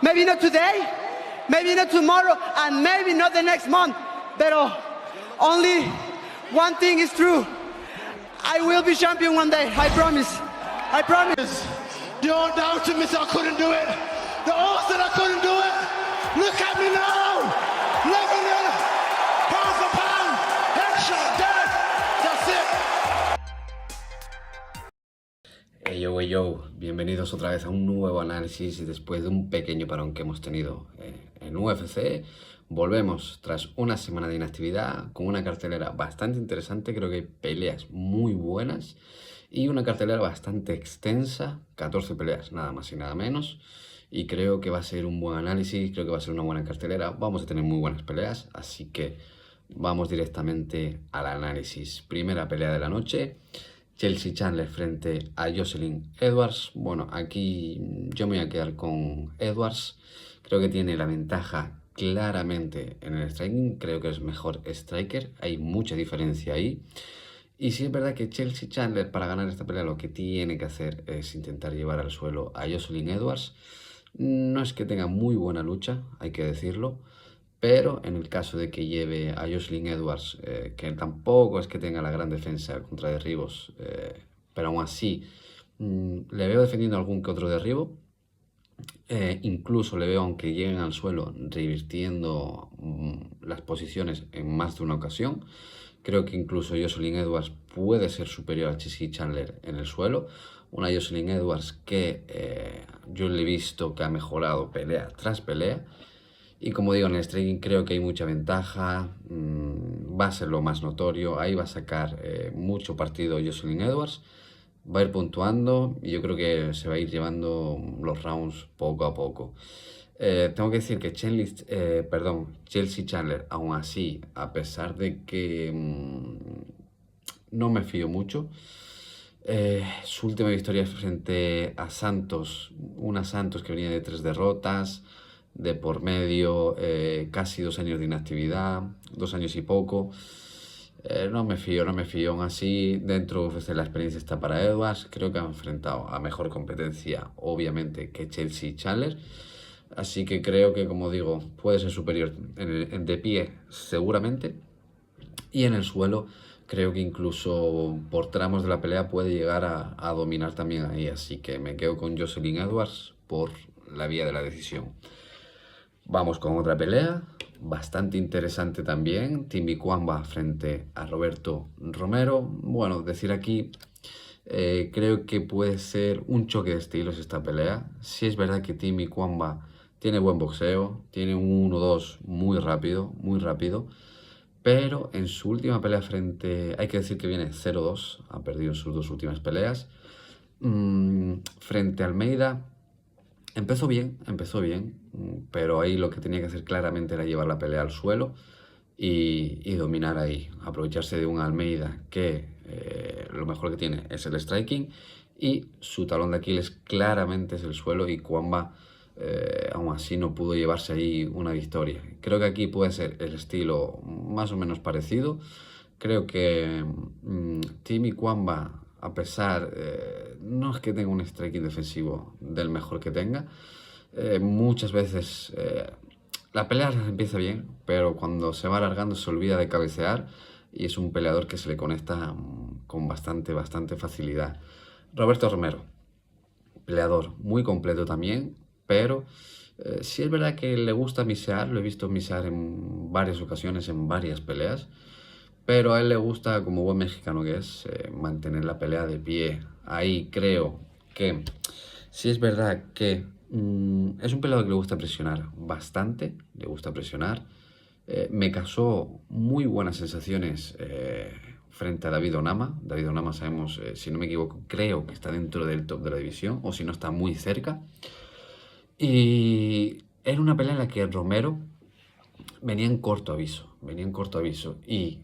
Maybe not today, maybe not tomorrow, and maybe not the next month. But only one thing is true. I will be champion one day, I promise. I promise. The old doubted me said I couldn't do it. The old said I couldn't do it. Look at me now. Leveling, pound for pound, headshot, dead. That's it. Hey yo, bienvenidos otra vez a un nuevo análisis después de un pequeño parón que hemos tenido en UFC. Volvemos tras una semana de inactividad con una cartelera bastante interesante, creo que hay peleas muy buenas y una cartelera bastante extensa, 14 peleas nada más y nada menos, y creo que va a ser un buen análisis, creo que va a ser una buena cartelera, vamos a tener muy buenas peleas, así que vamos directamente al análisis. Primera pelea de la noche, Chelsea Chandler frente a Jocelyn Edwards. Bueno, aquí yo me voy a quedar con Edwards, creo que tiene la ventaja claramente en el striking, creo que es mejor striker, hay mucha diferencia ahí. Y sí es verdad que Chelsea Chandler para ganar esta pelea lo que tiene que hacer es intentar llevar al suelo a Jocelyn Edwards. No es que tenga muy buena lucha, hay que decirlo, pero en el caso de que lleve a Jocelyn Edwards, que tampoco es que tenga la gran defensa contra derribos, pero aún así le veo defendiendo algún que otro derribo. Incluso le veo, aunque lleguen al suelo, revirtiendo las posiciones en más de una ocasión. Creo que incluso Jocelyn Edwards puede ser superior a Chelsea Chandler en el suelo. Una Jocelyn Edwards que yo le he visto que ha mejorado pelea tras pelea. Y como digo, en el striking creo que hay mucha ventaja. Va a ser lo más notorio. Ahí va a sacar mucho partido Jocelyn Edwards. Va a ir puntuando y yo creo que se va a ir llevando los rounds poco a poco. Tengo que decir que Chelsea Chandler, aún así, a pesar de que no me fío mucho, su última victoria frente a Santos, una Santos que venía de 3 derrotas, de por medio, casi 2 años de inactividad, 2 años y poco. No me fío, aún así dentro de UFC la experiencia está para Edwards, creo que ha enfrentado a mejor competencia obviamente que Chelsea Chandler, así que creo que, como digo, puede ser superior de pie seguramente, y en el suelo creo que incluso por tramos de la pelea puede llegar a dominar también ahí, así que me quedo con Jocelyn Edwards por la vía de la decisión. Vamos con otra pelea, bastante interesante también, Timmy Kwamba frente a Roberto Romero. Bueno, decir aquí, creo que puede ser un choque de estilos esta pelea. Sí es verdad que Timmy Kwamba tiene buen boxeo, tiene un 1-2 muy rápido, pero en su última pelea hay que decir que viene 0-2, ha perdido en sus 2 últimas peleas. Frente a Almeida, empezó bien, pero ahí lo que tenía que hacer claramente era llevar la pelea al suelo y dominar ahí, aprovecharse de un Almeida que lo mejor que tiene es el striking y su talón de Aquiles claramente es el suelo, y Kwamba aún así no pudo llevarse ahí una victoria. Creo que aquí puede ser el estilo más o menos parecido. Creo que Timmy Kwamba, a pesar, no es que tenga un striking defensivo del mejor que tenga, muchas veces la pelea empieza bien, pero cuando se va alargando se olvida de cabecear y es un peleador que se le conecta con bastante facilidad. Roberto Romero, peleador muy completo también, pero sí es verdad que le gusta misear, lo he visto misear en varias ocasiones, en varias peleas, pero a él le gusta, como buen mexicano que es, mantener la pelea de pie. Ahí creo que sí es verdad que es un peleador que le gusta presionar bastante, le gusta presionar. Me causó muy buenas sensaciones frente a David Onama. David Onama, sabemos, si no me equivoco, creo que está dentro del top de la división, o si no está muy cerca. Y era una pelea en la que Romero venía en corto aviso y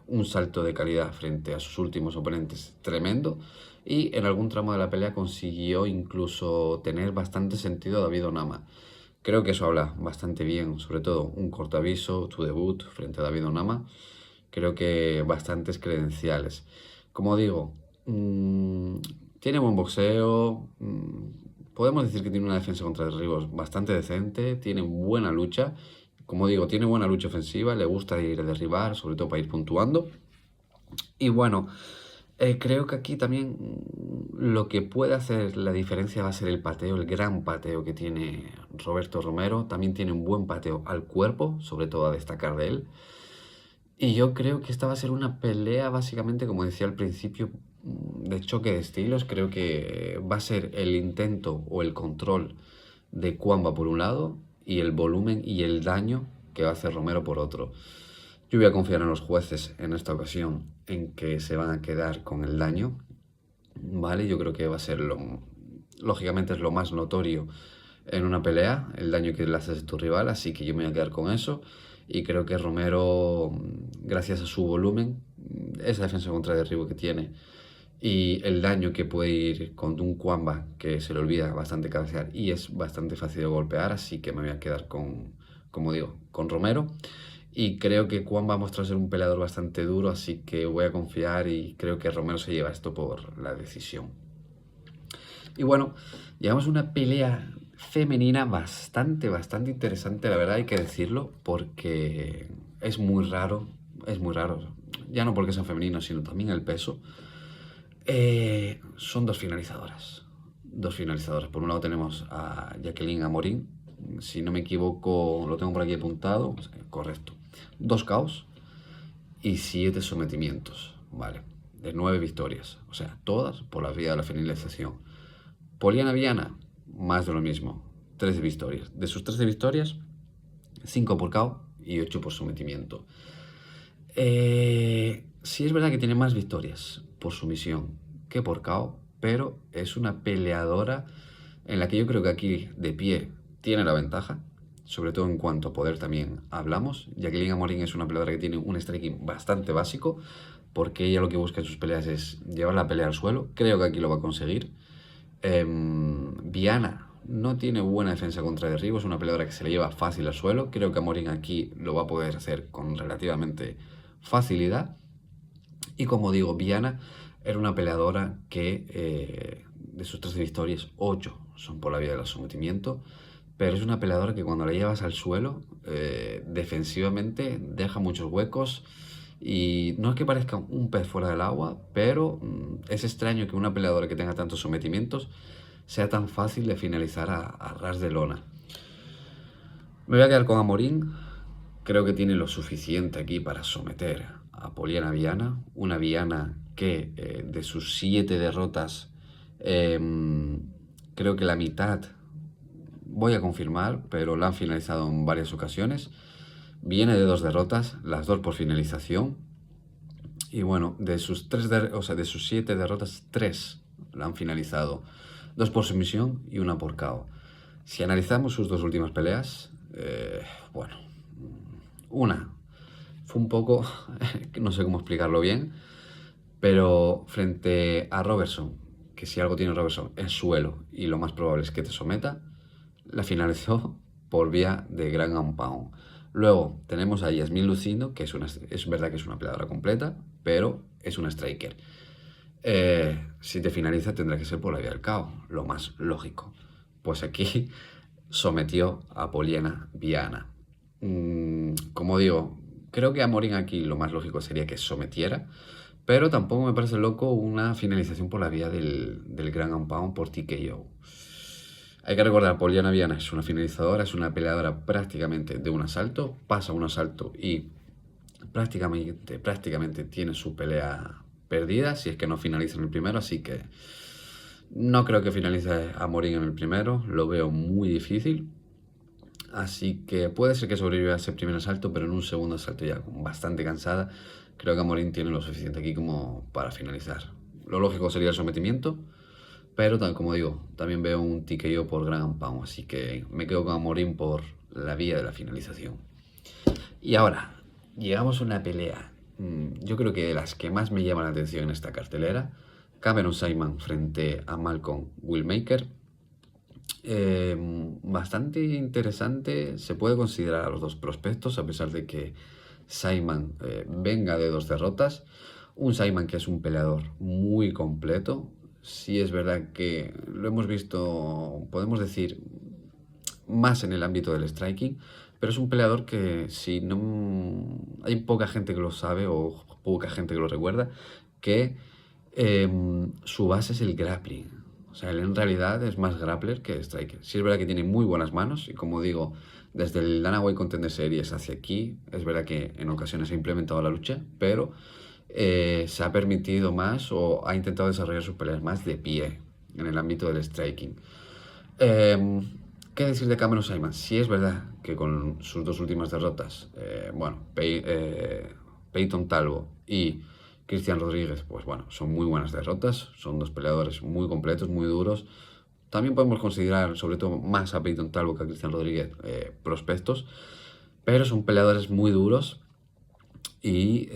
un salto de calidad frente a sus últimos oponentes tremendo, y en algún tramo de la pelea consiguió incluso tener bastante sentido a David Onama. Creo que eso habla bastante bien, sobre todo un corto aviso, tu debut frente a David Onama, creo que bastantes credenciales. Como digo, tiene buen boxeo, podemos decir que tiene una defensa contra derribos bastante decente, tiene buena lucha, como digo, tiene buena lucha ofensiva, le gusta ir a derribar, sobre todo para ir puntuando. Y bueno, creo que aquí también lo que puede hacer la diferencia va a ser el pateo, el gran pateo que tiene Roberto Romero. También tiene un buen pateo al cuerpo, sobre todo a destacar de él. Y yo creo que esta va a ser una pelea, básicamente, como decía al principio, de choque de estilos. Creo que va a ser el intento o el control de Cuamba por un lado y el volumen y el daño que va a hacer Romero por otro. Yo voy a confiar en los jueces en esta ocasión, en que se van a quedar con el daño, ¿vale? Yo creo que va a ser lógicamente es lo más notorio en una pelea, el daño que le haces a tu rival, así que yo me voy a quedar con eso. Y creo que Romero, gracias a su volumen, esa defensa contra derribo que tiene y el daño que puede ir con un Cuamba que se le olvida bastante cabecear y es bastante fácil de golpear, así que me voy a quedar con, como digo, con Romero. Y creo que Cuamba va a mostrar ser un peleador bastante duro, así que voy a confiar y creo que Romero se lleva esto por la decisión. Y bueno, llegamos a una pelea femenina bastante interesante, la verdad hay que decirlo, porque es muy raro, ya no porque sean femeninos, sino también el peso. Son dos finalizadoras. Por un lado tenemos a Jacqueline Amorín, si no me equivoco, lo tengo por aquí apuntado, correcto. 2 KOs y 7 sometimientos, ¿vale? De 9 victorias, o sea, todas por la vía de la finalización. Poliana Viana, más de lo mismo, 13 victorias. De sus 13 victorias, 5 por KO y 8 por sometimiento. Sí es verdad que tiene más victorias por sumisión que por KO, pero es una peleadora en la que yo creo que aquí de pie tiene la ventaja, sobre todo en cuanto a poder también hablamos. Jacqueline Amorín es una peleadora que tiene un striking bastante básico, porque ella lo que busca en sus peleas es llevar la pelea al suelo. Creo que aquí lo va a conseguir. Viana no tiene buena defensa contra derribo, es una peleadora que se le lleva fácil al suelo. Creo que Amorín aquí lo va a poder hacer con relativamente facilidad. Y como digo, Viana era una peleadora que de sus 13 victorias, 8 son por la vía del sometimiento, pero es una peleadora que cuando la llevas al suelo, defensivamente deja muchos huecos y no es que parezca un pez fuera del agua, pero es extraño que una peleadora que tenga tantos sometimientos sea tan fácil de finalizar a ras de lona. Me voy a quedar con Amorín. Creo que tiene lo suficiente aquí para someter a Poliana Viana, una Viana que de sus 7 derrotas, creo que la mitad, voy a confirmar, pero la han finalizado en varias ocasiones. Viene de 2 derrotas, las 2 por finalización. Y bueno, de sus 7 derrotas, 3 la han finalizado. 2 por sumisión y 1 por KO. Si analizamos sus 2 últimas peleas, bueno, una fue un poco, no sé cómo explicarlo bien, pero frente a Robertson, que si algo tiene Robertson es suelo y lo más probable es que te someta, la finalizó por vía de ground and pound. Luego tenemos a Yasmín Lucindo, que es verdad que es una peleadora completa, pero es una striker. Si te finaliza tendrá que ser por la vía del KO, lo más lógico. Pues aquí sometió a Poliana Viana. Como digo, creo que a Amorín aquí lo más lógico sería que sometiera, pero tampoco me parece loco una finalización por la vía del ground and pound por TKO. Hay que recordar, Poliana Viana es una finalizadora, es una peleadora prácticamente de un asalto, pasa un asalto y prácticamente tiene su pelea perdida, si es que no finaliza en el primero, así que no creo que finalice Amorín en el primero, lo veo muy difícil. Así que puede ser que sobreviva a ese primer asalto, pero en un segundo asalto ya bastante cansada, creo que Amorín tiene lo suficiente aquí como para finalizar. Lo lógico sería el sometimiento, pero como digo, también veo un TKO por ground and pound, así que me quedo con Amorín por la vía de la finalización. Y ahora, llegamos a una pelea, yo creo que de las que más me llaman la atención en esta cartelera, Cameron Saaiman frente a Malcolm Willmaker. Bastante interesante, se puede considerar a los dos prospectos, a pesar de que Saaiman venga de 2 derrotas. Un Saaiman que es un peleador muy completo, sí es verdad que lo hemos visto, podemos decir, más en el ámbito del striking, pero es un peleador que si no hay poca gente que lo sabe o poca gente que lo recuerda, que su base es el grappling. O sea, él en realidad es más grappler que striker. Sí es verdad que tiene muy buenas manos y como digo, desde el Dana White Contender Series hacia aquí, es verdad que en ocasiones ha implementado la lucha, pero se ha permitido más o ha intentado desarrollar sus peleas más de pie en el ámbito del striking. ¿Qué decir de Cameron Saaiman? Sí es verdad que con sus dos últimas derrotas, Peyton Talbot y Cristian Rodríguez, pues bueno, son muy buenas derrotas, son dos peleadores muy completos, muy duros. También podemos considerar, sobre todo, más a Peyton Talbot que a Cristian Rodríguez prospectos, pero son peleadores muy duros y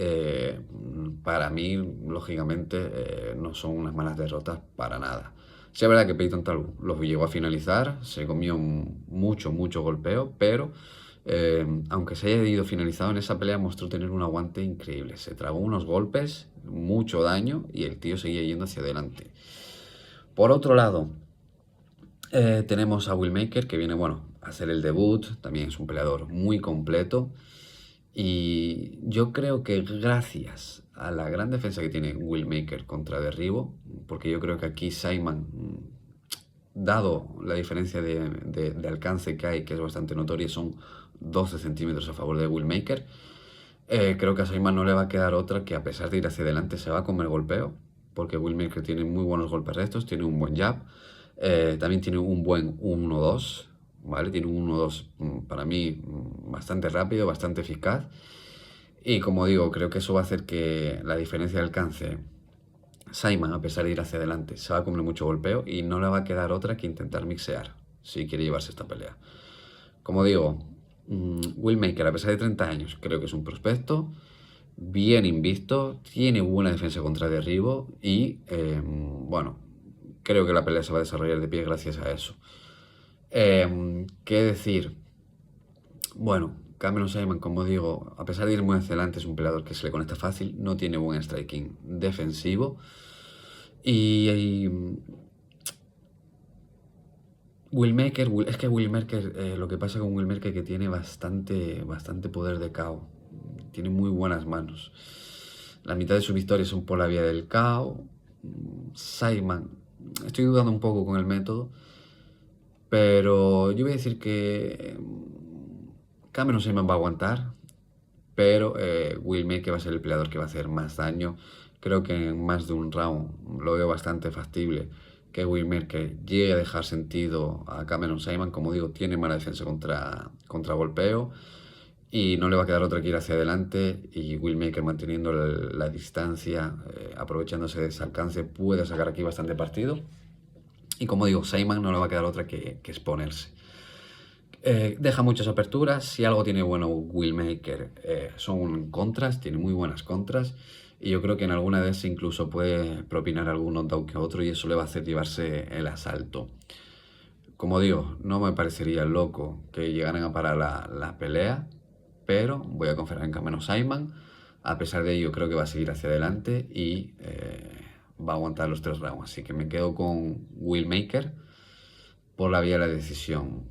para mí, lógicamente, no son unas malas derrotas para nada. Sí es verdad que Peyton Talbot lo llegó a finalizar, se comió mucho golpeo, pero aunque se haya ido finalizado en esa pelea, mostró tener un aguante increíble. Se tragó unos golpes, mucho daño y el tío seguía yendo hacia adelante. Por otro lado, tenemos a Will Maker, que viene, bueno, a hacer el debut, también es un peleador muy completo. Y yo creo que gracias a la gran defensa que tiene Will Maker contra Derribo, porque yo creo que aquí Saaiman, dado la diferencia de alcance que hay, que es bastante notoria, son 12 centímetros a favor de Will Maker, creo que a Saaiman no le va a quedar otra que a pesar de ir hacia adelante se va a comer golpeo, porque Will Maker tiene muy buenos golpes rectos, tiene un buen jab, también tiene un buen 1-2, ¿vale? Tiene un 1-2 para mí bastante rápido, bastante eficaz. Y como digo, creo que eso va a hacer que la diferencia de alcance, Saaiman, a pesar de ir hacia adelante, se va a comer mucho golpeo y no le va a quedar otra que intentar mixear si quiere llevarse esta pelea. Como digo, Will Maker, a pesar de 30 años, creo que es un prospecto bien invisto, tiene buena defensa contra derribo y, bueno, creo que la pelea se va a desarrollar de pie gracias a eso. ¿Qué decir? Bueno, Cameron Saaiman, como digo, a pesar de ir muy hacia adelante, es un peleador que se le conecta fácil, no tiene buen striking defensivo. Y Will Maker, es que Will Maker, lo que pasa con Will Maker es que tiene bastante poder de KO. Tiene muy buenas manos. La mitad de sus victorias son por la vía del KO. Saaiman, estoy dudando un poco con el método, pero yo voy a decir que Cameron Saaiman va a aguantar, pero Will Maker va a ser el peleador que va a hacer más daño. Creo que en más de un round lo veo bastante factible que Will Maker llegue a dejar sentido a Cameron Saaiman. Como digo, tiene mala defensa contra golpeo y no le va a quedar otra que ir hacia adelante, y Will Maker manteniendo la distancia, aprovechándose de ese alcance, puede sacar aquí bastante partido. Y como digo, Saaiman no le va a quedar otra que exponerse. Deja muchas aperturas. Si algo tiene bueno Will Maker, son contras, tiene muy buenas contras. Y yo creo que en alguna de esas incluso puede propinar algún knockdown que otro y eso le va a hacer llevarse el asalto. Como digo, no me parecería loco que llegaran a parar la pelea, pero voy a confiar en Cameron Saaiman. A pesar de ello, creo que va a seguir hacia adelante y va a aguantar los 3 rounds. Así que me quedo con Will Maker por la vía de la decisión.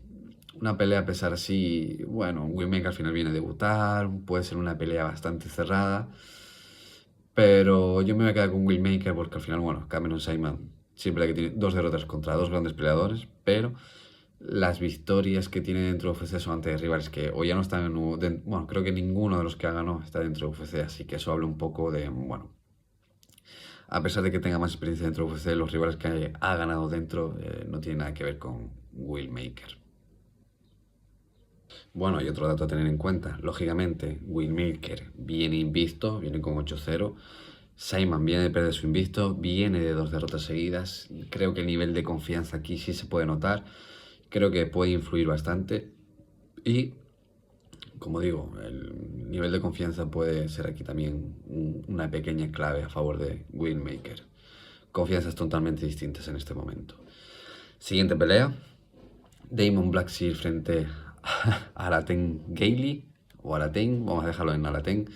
Una pelea a pesar así, bueno, Will Maker al final viene a debutar, puede ser una pelea bastante cerrada, pero yo me voy a quedar con Will Maker porque al final, bueno, Cameron Saaiman siempre que tiene 2 derrotas contra 2 grandes peleadores, pero las victorias que tiene dentro de UFC son ante rivales que o ya no están en... Bueno, creo que ninguno de los que ha ganado está dentro de UFC, así que eso habla un poco de, bueno, a pesar de que tenga más experiencia dentro de UFC, los rivales que ha ganado dentro no tienen nada que ver con Will Maker. Bueno, hay otro dato a tener en cuenta. Lógicamente, Will Maker viene invicto, viene con 8-0. Saaiman viene de perder su invicto, viene de 2 derrotas seguidas. Creo que el nivel de confianza aquí sí se puede notar. Creo que puede influir bastante. Y, como digo, el nivel de confianza puede ser aquí también una pequeña clave a favor de Will Maker. Confianzas totalmente distintas en este momento. Siguiente pelea. Damon Blackshear frente a Alaten Gaily, o Alaten, vamos a dejarlo en Alaten.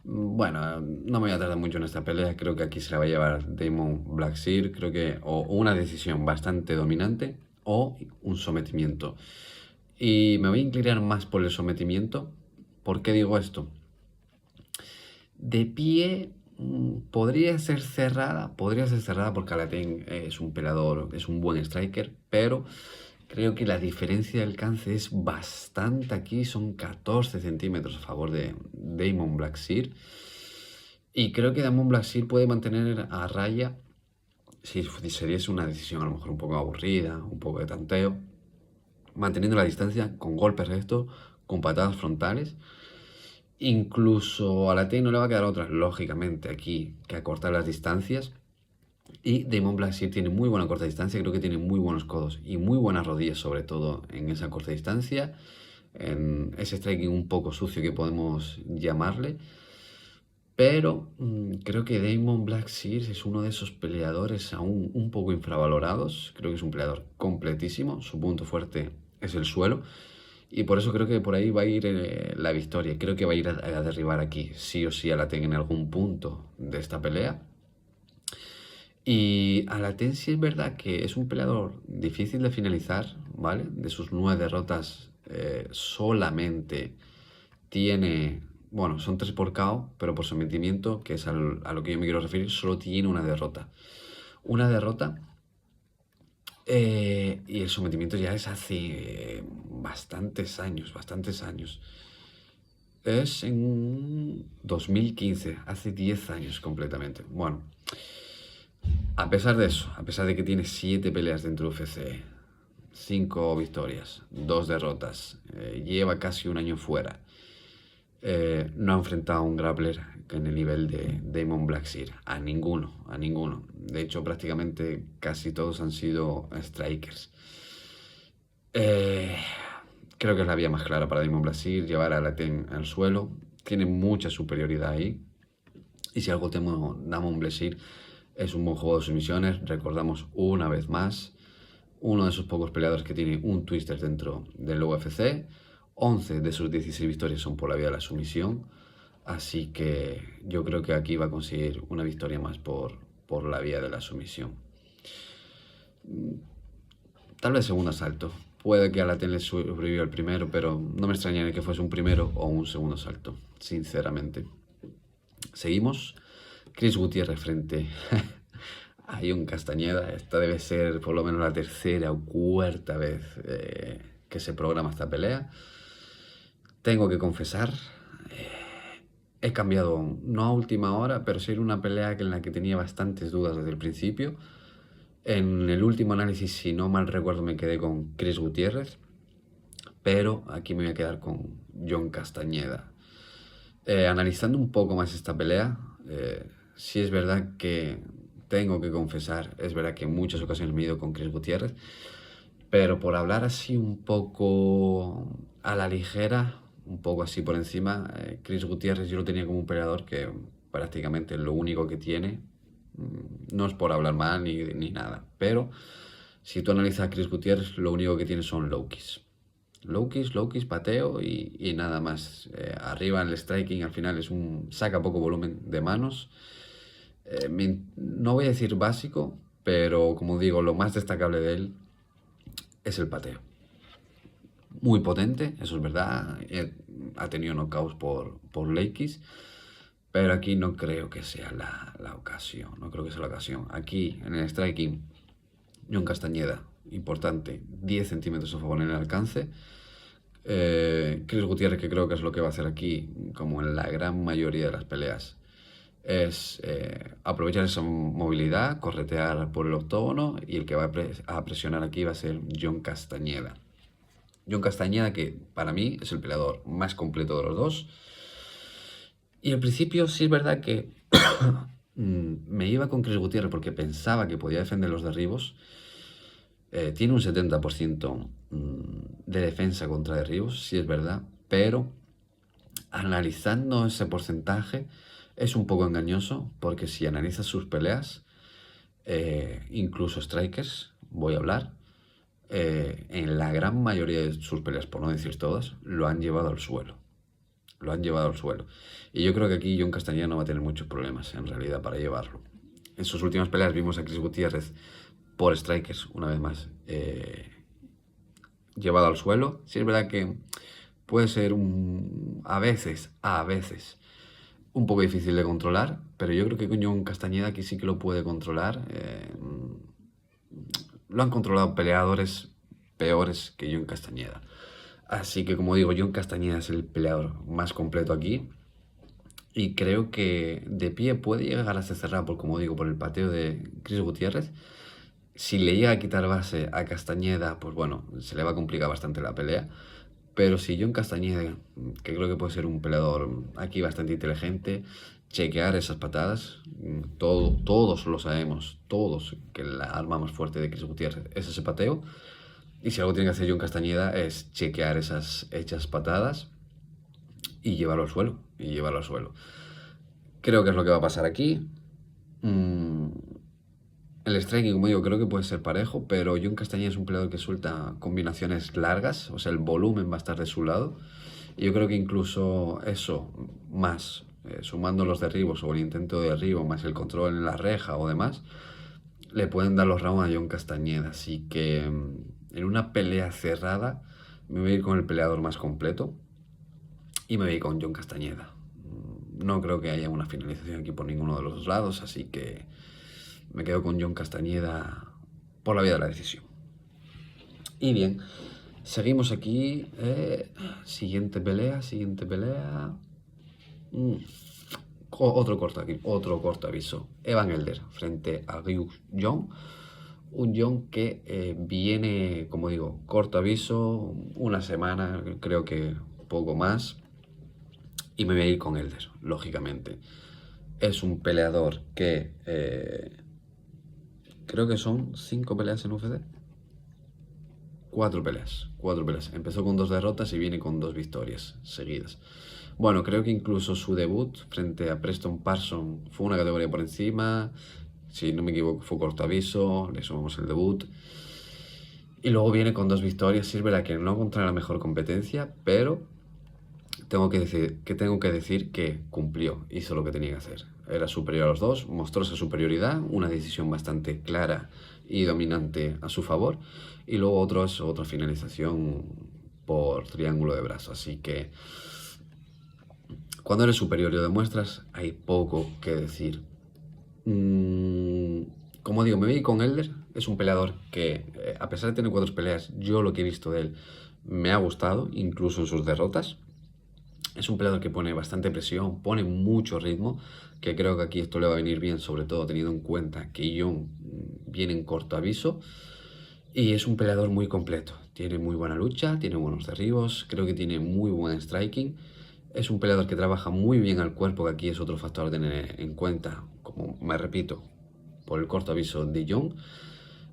Bueno, no me voy a tardar mucho en esta pelea. Creo que aquí se la va a llevar Damon Blackshear. Creo que o una decisión bastante dominante o un sometimiento. Y me voy a inclinar más por el sometimiento. ¿Por qué digo esto? De pie podría ser cerrada porque Alaten es un peleador, es un buen striker, pero creo que la diferencia de alcance es bastante aquí, son 14 centímetros a favor de Damon Blackshear. Y creo que Damon Blackshear puede mantener a raya, si sería una decisión a lo mejor un poco aburrida, un poco de tanteo, manteniendo la distancia con golpes rectos, con patadas frontales. Incluso a la T no le va a quedar otra, lógicamente, aquí que acortar las distancias. Y Damon Blackshear tiene muy buena corta distancia, creo que tiene muy buenos codos y muy buenas rodillas, sobre todo en esa corta distancia, en ese striking un poco sucio que podemos llamarle. Pero creo que Damon Blackshear es uno de esos peleadores aún un poco infravalorados. Creo que es un peleador completísimo, su punto fuerte es el suelo. Y por eso creo que por ahí va a ir la victoria. Creo que va a ir a derribar aquí, sí o sí, a Alaten en algún punto de esta pelea. Y Alaten sí es verdad que es un peleador difícil de finalizar, ¿vale? De sus 9 derrotas solamente tiene... Bueno, son 3 por KO, pero por sometimiento, que es a lo que yo me quiero referir, solo tiene una derrota. Una derrota... y el sometimiento ya es hace bastantes años. Es en 2015, hace 10 años completamente. Bueno, a pesar de eso, a pesar de que tiene 7 peleas dentro de UFC, 5 victorias, 2 derrotas, lleva casi un año fuera, no ha enfrentado a un grappler en el nivel de Damon Blackshear, a ninguno. De hecho, prácticamente casi todos han sido strikers. Creo que es la vía más clara para Damon Blackshear, llevar a Alaten al suelo. Tiene mucha superioridad ahí. Y si algo temo, Damon Blackshear es un buen juego de sumisiones. Recordamos una vez más, uno de esos pocos peleadores que tiene un twister dentro del UFC. 11 de sus 16 victorias son por la vía de la sumisión. Así que yo creo que aquí va a conseguir una victoria más por la vía de la sumisión. Tal vez segundo asalto. Puede que Alaten le sobrevivió el primero, pero no me extrañaría que fuese un primero o un segundo asalto, sinceramente. Seguimos. Chris Gutiérrez frente a Jon Castañeda. Esta debe ser por lo menos la tercera o cuarta vez que se programa esta pelea. Tengo que confesar, he cambiado, no a última hora, pero sí en una pelea en la que tenía bastantes dudas desde el principio. En el último análisis, si no mal recuerdo, me quedé con Chris Gutiérrez, pero aquí me voy a quedar con Jon Castañeda. Analizando un poco más esta pelea, sí es verdad que tengo que confesar, es verdad que en muchas ocasiones me he ido con Chris Gutiérrez, pero por hablar así un poco a la ligera, un poco así por encima, Chris Gutiérrez yo lo tenía como un peleador que prácticamente lo único que tiene, no es por hablar mal ni nada, pero si tú analizas a Chris Gutiérrez, lo único que tiene son low kicks. Low kicks, pateo y nada más. Arriba en el striking al final saca poco volumen de manos. No voy a decir básico, pero como digo, lo más destacable de él es el pateo. Muy potente, eso es verdad. Ha tenido knockouts por leg kicks, pero aquí no creo que sea la ocasión. No creo que sea la ocasión. Aquí en el striking, Jon Castañeda, importante, 10 centímetros a favor en el alcance. Chris Gutiérrez, que creo que es lo que va a hacer aquí, como en la gran mayoría de las peleas, es aprovechar esa movilidad, corretear por el octógono, y el que va a presionar aquí va a ser Jon Castañeda. Jon Castañeda, que para mí es el peleador más completo de los dos. Y al principio sí es verdad que me iba con Chris Gutiérrez porque pensaba que podía defender los derribos. Tiene un 70% de defensa contra derribos, sí es verdad, pero analizando ese porcentaje es un poco engañoso, porque si analizas sus peleas, incluso strikers, voy a hablar, en la gran mayoría de sus peleas, por no decir todas, lo han llevado al suelo. lo han llevado al suelo. Y yo creo que aquí John Castañeda no va a tener muchos problemas, en realidad, para llevarlo. En sus últimas peleas vimos a Chris Gutiérrez por strikers, una vez más, llevado al suelo. Sí es verdad que puede ser a veces, un poco difícil de controlar, pero yo creo que con John Castañeda aquí sí que lo puede controlar. Lo han controlado peleadores peores que John Castañeda. Así que, como digo, John Castañeda es el peleador más completo aquí. Y creo que de pie puede llegar a ser cerrado, como digo, por el pateo de Chris Gutiérrez. Si le llega a quitar base a Castañeda, pues bueno, se le va a complicar bastante la pelea. Pero si John Castañeda, que creo que puede ser un peleador aquí bastante inteligente, chequear esas patadas, todos lo sabemos, todos, que la arma más fuerte de Chris Gutiérrez es ese pateo. Y si algo tiene que hacer John Castañeda es chequear esas hechas patadas y llevarlo al suelo. Creo que es lo que va a pasar aquí. El striking, como digo, creo que puede ser parejo, pero John Castañeda es un peleador que suelta combinaciones largas, o sea, el volumen va a estar de su lado. Y yo creo que incluso eso, más, sumando los derribos o el intento de derribo, más el control en la reja o demás, le pueden dar los rounds a John Castañeda. Así que en una pelea cerrada me voy a ir con el peleador más completo y me voy a ir con John Castañeda. No creo que haya una finalización aquí por ninguno de los dos lados, así que me quedo con John Castañeda por la vía de la decisión. Y bien, seguimos aquí. Siguiente pelea. Otro corto aviso. Evan Elder frente a Ryu Young. Un Young que viene, como digo, corto aviso, una semana, creo que poco más. Y me voy a ir con Elder, lógicamente. Es un peleador que creo que son 5 peleas en UFC. 4 peleas. Empezó con 2 derrotas y viene con 2 victorias seguidas. Bueno, creo que incluso su debut frente a Preston Parson fue una categoría por encima. Si no me equivoco, fue corto aviso, le sumamos el debut. Y luego viene con 2 victorias. Sí es verdad que no contra la mejor competencia, pero tengo que decir que cumplió, hizo lo que tenía que hacer. Era superior a los dos, mostró esa superioridad, una decisión bastante clara y dominante a su favor. Y luego otra finalización por triángulo de brazo. Así que cuando eres superior y lo demuestras, hay poco que decir. Como digo, me voy con Elder. Es un peleador que, a pesar de tener 4 peleas, yo lo que he visto de él me ha gustado, incluso en sus derrotas. Es un peleador que pone bastante presión, pone mucho ritmo, que creo que aquí esto le va a venir bien, sobre todo teniendo en cuenta que John viene en corto aviso. Y es un peleador muy completo, tiene muy buena lucha, tiene buenos derribos, creo que tiene muy buen striking. Es un peleador que trabaja muy bien al cuerpo, que aquí es otro factor a tener en cuenta, como me repito, por el corto aviso de John.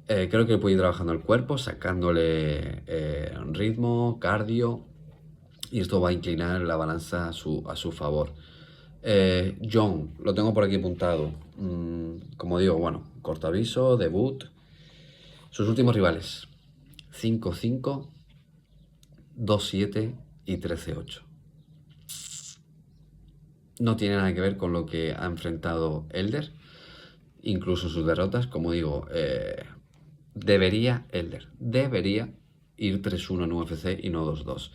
Creo que puede ir trabajando al cuerpo, sacándole ritmo, cardio, y esto va a inclinar la balanza a su favor. John, lo tengo por aquí apuntado. Como digo, bueno, corto aviso, debut. Sus últimos rivales: 5-5, 2-7 y 13-8. No tiene nada que ver con lo que ha enfrentado Elder, incluso sus derrotas. Como digo, Elder debería ir 3-1 en UFC y no 2-2.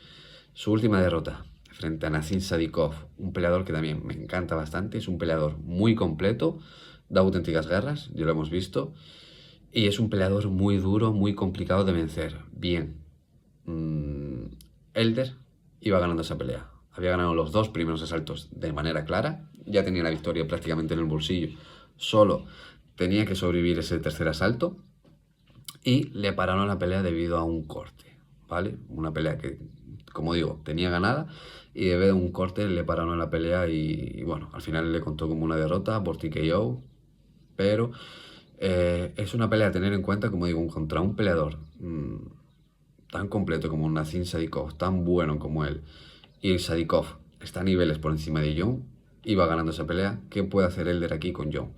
Su última derrota frente a Nassim Sadikov, un peleador que también me encanta bastante, es un peleador muy completo, da auténticas guerras, ya lo hemos visto, y es un peleador muy duro, muy complicado de vencer. Bien, Elder iba ganando esa pelea, había ganado los 2 primeros asaltos de manera clara, ya tenía la victoria prácticamente en el bolsillo, solo tenía que sobrevivir ese tercer asalto, y le pararon la pelea debido a un corte, ¿vale? Una pelea que, como digo, tenía ganada, y debido a un corte le pararon la pelea y bueno, al final le contó como una derrota por TKO, pero es una pelea a tener en cuenta, como digo, contra un peleador tan completo como Nassim Sadikov, tan bueno como él, y Sadikov está a niveles por encima de John, iba ganando esa pelea. ¿Qué puede hacer Elder aquí con John?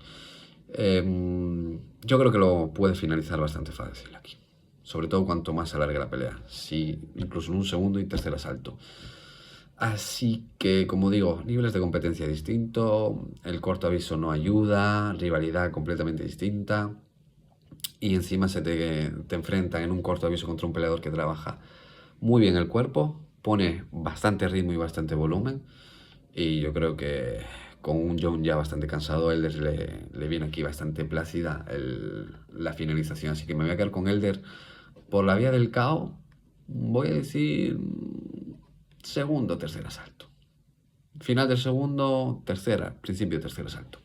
Yo creo que lo puede finalizar bastante fácil aquí, sobre todo cuanto más se alargue la pelea, si incluso en un segundo y tercer asalto. Así que, como digo, niveles de competencia distintos, el corto aviso no ayuda, rivalidad completamente distinta, y encima te enfrentan en un corto aviso contra un peleador que trabaja muy bien el cuerpo, pone bastante ritmo y bastante volumen, y yo creo que con un Jon ya bastante cansado, Elder le viene aquí bastante plácida la finalización, así que me voy a quedar con Elder por la vía del KO. Voy a decir segundo o tercer asalto. Final del segundo, principio tercer asalto.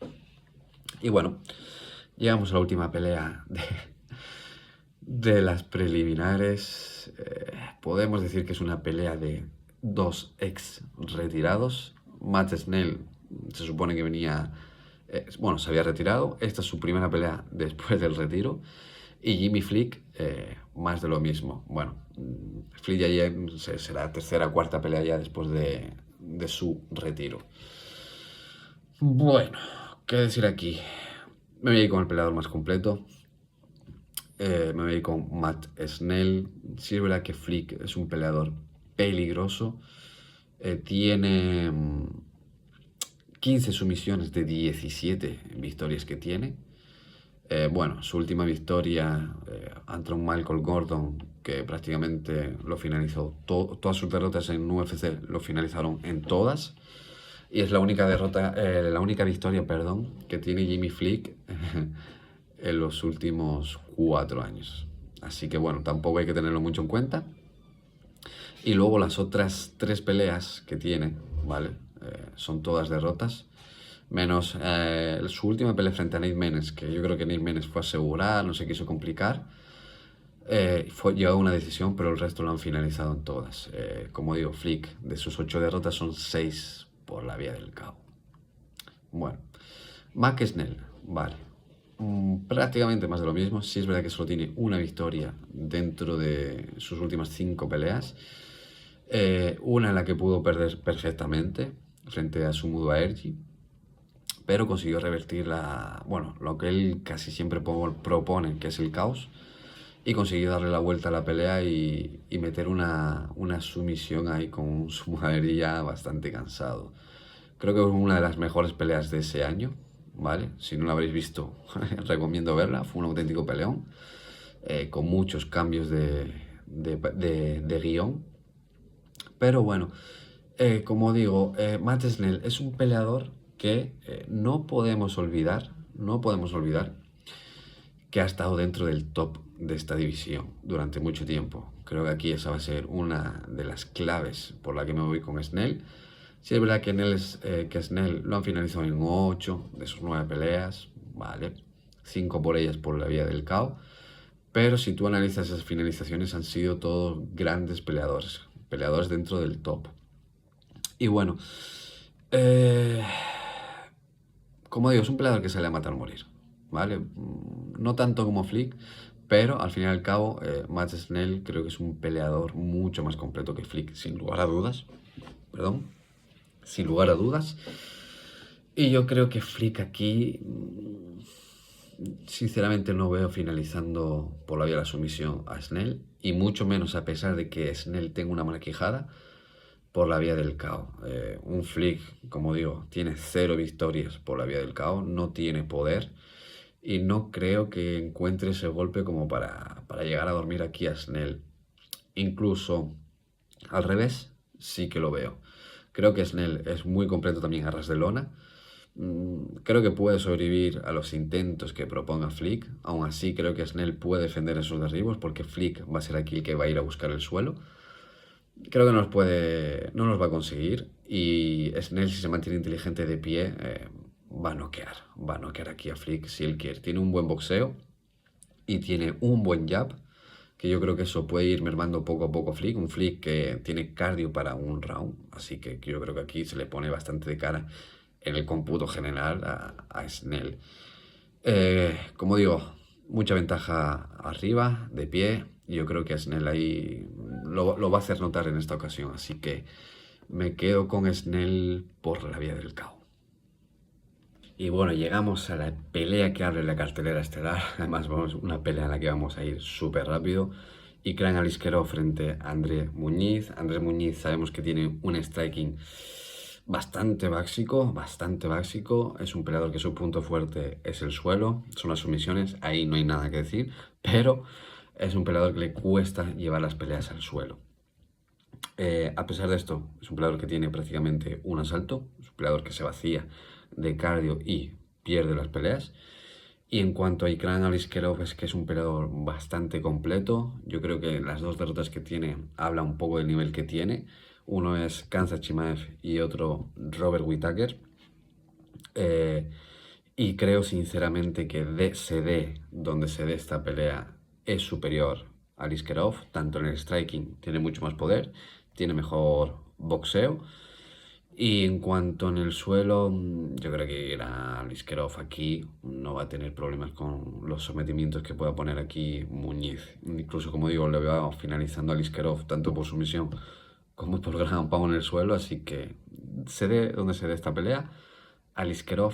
Y bueno, llegamos a la última pelea de las preliminares. Podemos decir que es una pelea de dos ex retirados. Matt Snell se supone que venía, se había retirado. Esta es su primera pelea después del retiro. Y Jimmy Flick, más de lo mismo. Bueno, Flick ya será tercera o cuarta pelea ya después de su retiro. Bueno, ¿qué decir aquí? Me voy a ir con el peleador más completo. Me voy a ir con Matt Snell. Sí es verdad que Flick es un peleador peligroso. Tiene 15 sumisiones de 17 victorias que tiene. Bueno, su última victoria ante un Michael Gordon, que prácticamente lo finalizó. Todas sus derrotas en UFC lo finalizaron en todas. Y es la única victoria, que tiene Jimmy Flick en los últimos 4 años. Así que bueno, tampoco hay que tenerlo mucho en cuenta. Y luego las otras 3 peleas que tiene, ¿vale? Son todas derrotas. Menos su última pelea frente a Nate Menes, que yo creo que Nate Menes fue a asegurar, no se quiso complicar. Llegó a una decisión, pero el resto lo han finalizado en todas. Como digo, Flick, de sus 8 derrotas son 6 por la vía del KO. Bueno, Matt Snell, vale. Prácticamente más de lo mismo. Sí es verdad que solo tiene una victoria dentro de sus últimas 5 peleas. Una en la que pudo perder perfectamente frente a Sumudo Aergi, pero consiguió revertir lo que él casi siempre propone, que es el caos, y consiguió darle la vuelta a la pelea y meter una sumisión ahí con Sumudo Aergi ya bastante cansado. Creo que es una de las mejores peleas de ese año, ¿vale? Si no la habréis visto, recomiendo verla. Fue un auténtico peleón, con muchos cambios de guión. Pero bueno, como digo, Matt Snell es un peleador que no podemos olvidar que ha estado dentro del top de esta división durante mucho tiempo. Creo que aquí esa va a ser una de las claves por la que me voy con Snell. Sí es verdad que Snell lo han finalizado en 8 de sus 9 peleas, ¿vale? 5 por ellas por la vía del KO. Pero si tú analizas esas finalizaciones, han sido todos grandes peleadores dentro del top. Y bueno, como digo, es un peleador que sale a matar o morir, ¿vale? No tanto como Flick, pero al fin y al cabo, Matt Snell creo que es un peleador mucho más completo que Flick, sin lugar a dudas. Sin lugar a dudas. Y yo creo que Flick aquí, sinceramente, no veo finalizando por la vía de la sumisión a Snell, y mucho menos a pesar de que Snell tenga una mala quijada, por la vía del KO. Un Flick, como digo, tiene 0 victorias por la vía del KO, no tiene poder, y no creo que encuentre ese golpe como para llegar a dormir aquí a Snell. Incluso al revés, sí que lo veo. Creo que Snell es muy completo también a ras de lona. Creo que puede sobrevivir a los intentos que proponga Flick. Aún así, creo que Snell puede defender esos derribos, porque Flick va a ser aquí el que va a ir a buscar el suelo. Creo que no los va a conseguir, y Snell, si se mantiene inteligente de pie, va a noquear aquí a Flick si él quiere. Tiene un buen boxeo y tiene un buen jab, que yo creo que eso puede ir mermando poco a poco Flick. Un Flick que tiene cardio para un round, así que yo creo que aquí se le pone bastante de cara en el cómputo general a Snell. Como digo, mucha ventaja arriba, de pie, y yo creo que Snell ahí lo va a hacer notar en esta ocasión, así que me quedo con Snell por la vía del KO. Y bueno, llegamos a la pelea que abre la cartelera estelar. Además, una pelea en la que vamos a ir súper rápido, Y Kran Aliskerov frente a Andrés Muñiz. Andrés Muñiz sabemos que tiene un striking bastante básico. Es un peleador que su punto fuerte es el suelo, son las sumisiones, ahí no hay nada que decir, pero es un peleador que le cuesta llevar las peleas al suelo. A pesar de esto, es un peleador que tiene prácticamente un asalto, es un peleador que se vacía de cardio y pierde las peleas. Y en cuanto a Ikran Aliskerov, es que es un peleador bastante completo. Yo creo que las dos derrotas que tiene habla un poco del nivel que tiene. Uno es Khamzat Chimaev y otro Robert Whittaker. Y creo sinceramente que se dé donde se dé esta pelea es superior a Aliskerov, tanto en el striking, tiene mucho más poder, tiene mejor boxeo. Y en cuanto en el suelo, yo creo que Aliskerov aquí no va a tener problemas con los sometimientos que pueda poner aquí Muñiz. Incluso, como digo, le veo finalizando a Aliskerov tanto por sumisión como por ground pound en el suelo. Así que se dé donde se dé esta pelea, Aliskerov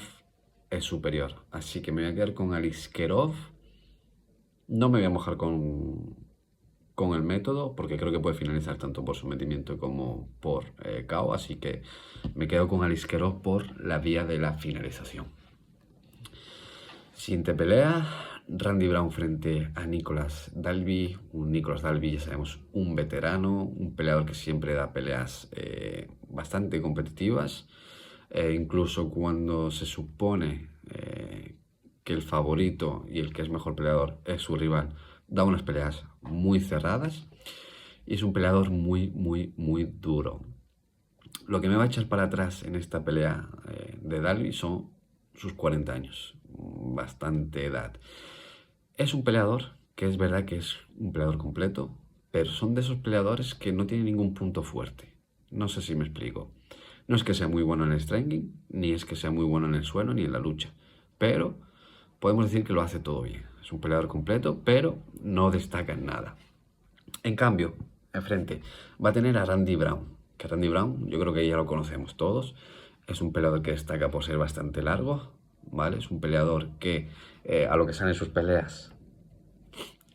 es superior. Así que me voy a quedar con Aliskerov. No me voy a mojar con el método, porque creo que puede finalizar tanto por sometimiento como por KO, así que me quedo con Aliskerov por la vía de la finalización. Siguiente pelea, Randy Brown frente a Nicolas Dalby. Un Nicolas Dalby, ya sabemos, un veterano, un peleador que siempre da peleas bastante competitivas, incluso cuando se supone que el favorito y el que es mejor peleador es su rival, da unas peleas muy cerradas y es un peleador muy duro. Lo que me va a echar para atrás en esta pelea de Dalby son sus 40 años, bastante edad. Es un peleador que es verdad que es un peleador completo, pero son de esos peleadores que no tienen ningún punto fuerte. No sé si me explico. No es que sea muy bueno en el striking, ni es que sea muy bueno en el suelo, ni en la lucha, pero podemos decir que lo hace todo bien. Es un peleador completo, pero no destaca en nada. En cambio, enfrente va a tener a Randy Brown. Que Randy Brown, yo creo que ya lo conocemos todos. Es un peleador que destaca por ser bastante largo, ¿vale? Es un peleador que a lo que salen sus peleas